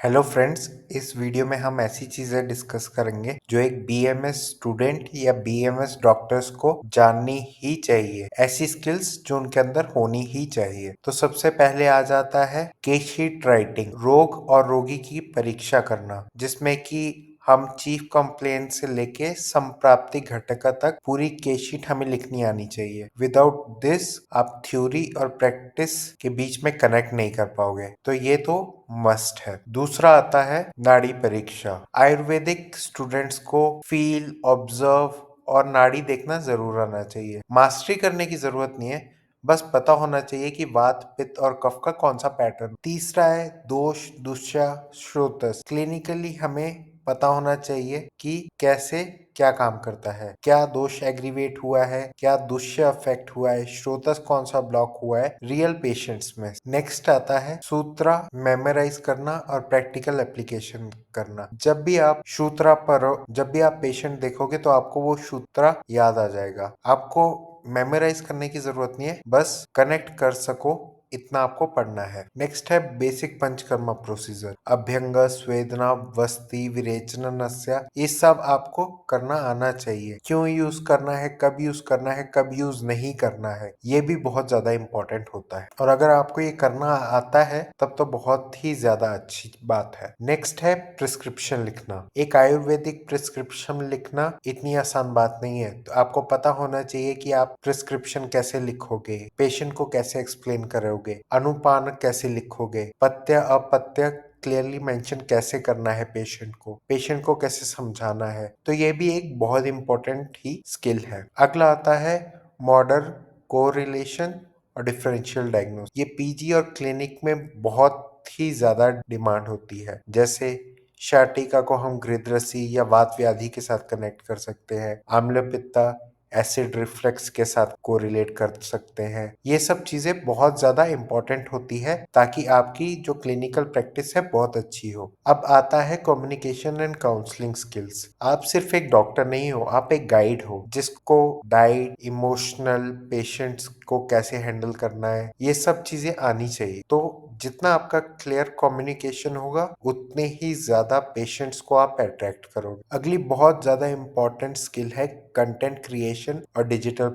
Hello friends, इस video में हम ऐसी चीजें डिस्कस करेंगे जो एक बीएमएस स्टूडेंट या बीएमएस डॉक्टर्स को जाननी ही चाहिए। ऐसी स्किल्स जो उनके अंदर होनी ही चाहिए। तो सबसे पहले आ जाता है केस शीट राइटिंग, रोग और रोगी की परीक्षा करना, जिसमें कि हम चीफ कंप्लेंट से लेके संप्राप्ति घटक तक पूरी केस शीट हमें लिखनी आनी चाहिए। विदाउट दिस आप थ्योरी और प्रैक्टिस के बीच में कनेक्ट नहीं कर पाओगे। तो ये तो मस्ट है। दूसरा आता है नाड़ी परीक्षा। आयुर्वेदिक स्टूडेंट्स को फील, ऑब्जर्व और नाड़ी देखना जरूर आना चाहिए। मास्टरी करने की जरूरत नहीं है, बस पता होना चाहिए कि वात, पित्त और कफ का कौन सा पैटर्न। तीसरा है दोष, दुष्या, श्रोतस। क्लिनिकली हमें पता होना चाहिए कि कैसे क्या काम करता है, क्या दोष एग्रीवेट हुआ है, क्या दुष्य अफेक्ट हुआ है, श्रोतस कौन सा ब्लॉक हुआ है रियल पेशेंट्स में। नेक्स्ट आता है सूत्रा मेमोराइज करना और प्रैक्टिकल एप्लीकेशन करना। जब भी आप पेशेंट देखोगे तो आपको वो सूत्रा याद आ जाएगा। आपको मेमोराइज करने की जरूरत नहीं है, बस कनेक्ट कर सको इतना आपको पढ़ना है। नेक्स्ट है बेसिक पंचकर्मा प्रोसीजर। अभ्यंग, स्वेदना, वस्ति, विरेचन, नस्या, ये सब आपको करना आना चाहिए। क्यों यूज करना है, कब यूज करना है, कब यूज नहीं करना है, ये भी बहुत ज्यादा इंपॉर्टेंट होता है। और अगर आपको ये करना आता है तब तो बहुत ही ज्यादा अच्छी बात है। नेक्स्ट है प्रिस्क्रिप्शन लिखना। एक आयुर्वेदिक प्रिस्क्रिप्शन लिखना इतनी आसान बात नहीं है। तो आपको पता होना चाहिए कि आप प्रिस्क्रिप्शन कैसे लिखोगे, पेशेंट को कैसे एक्सप्लेन करोगे, अनुपान कैसे लिखोगे, पथ्य अपथ्य क्लियरली मेंशन कैसे करना है, पेशेंट को कैसे समझाना है। तो ये भी एक बहुत इंपॉर्टेंट ही स्किल है। अगला आता है मॉडर्न कोरिलेशन और डिफरेंशियल डायग्नोस। ये पीजी और क्लिनिक में बहुत ही ज्यादा डिमांड होती है। जैसे शाटिका को हम गृद्रसी या वात व्याधि के साथ कनेक्ट कर सकते हैं, आम्ल पित्ता एसिड रिफ्लक्स के साथ कोरिलेट कर सकते हैं। ये सब चीजें बहुत ज्यादा इंपॉर्टेंट होती है ताकि आपकी जो क्लिनिकल प्रैक्टिस है बहुत अच्छी हो। अब आता है कम्युनिकेशन एंड काउंसलिंग स्किल्स। आप सिर्फ एक डॉक्टर नहीं हो, आप एक गाइड हो जिसको डाइट, इमोशनल, पेशेंट्स को कैसे हैंडल करना है, ये सब चीजें आनी चाहिए। तो जितना आपका क्लियर कम्युनिकेशन होगा उतने ही ज्यादा पेशेंट्स को आप अट्रैक्ट करोगे। अगली बहुत ज्यादा इंपॉर्टेंट स्किल है कंटेंट क्रिएशन और digital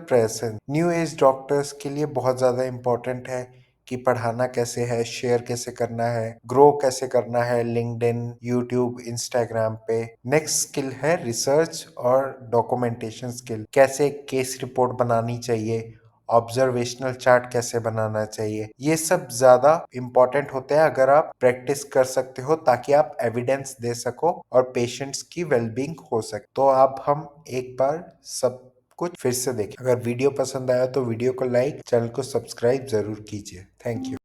presence. New age doctors के लिए बहुत ज्यादा इंपॉर्टेंट है कि पढ़ाना कैसे है, शेयर कैसे करना है, ग्रो कैसे करना है लिंक्डइन, यूट्यूब, इंस्टाग्राम पे। नेक्स्ट स्किल है रिसर्च और डॉक्यूमेंटेशन स्किल। कैसे केस रिपोर्ट बनानी चाहिए, ऑब्जर्वेशनल चार्ट कैसे बनाना चाहिए, ये सब ज्यादा इंपॉर्टेंट होते हैं अगर आप प्रैक्टिस कर सकते हो, ताकि आप एविडेंस दे सको और पेशेंट्स की वेलबींग हो सके। तो अब हम एक बार सब कुछ फिर से देखें। अगर वीडियो पसंद आया तो वीडियो को लाइक, चैनल को सब्सक्राइब जरूर कीजिए। Thank you.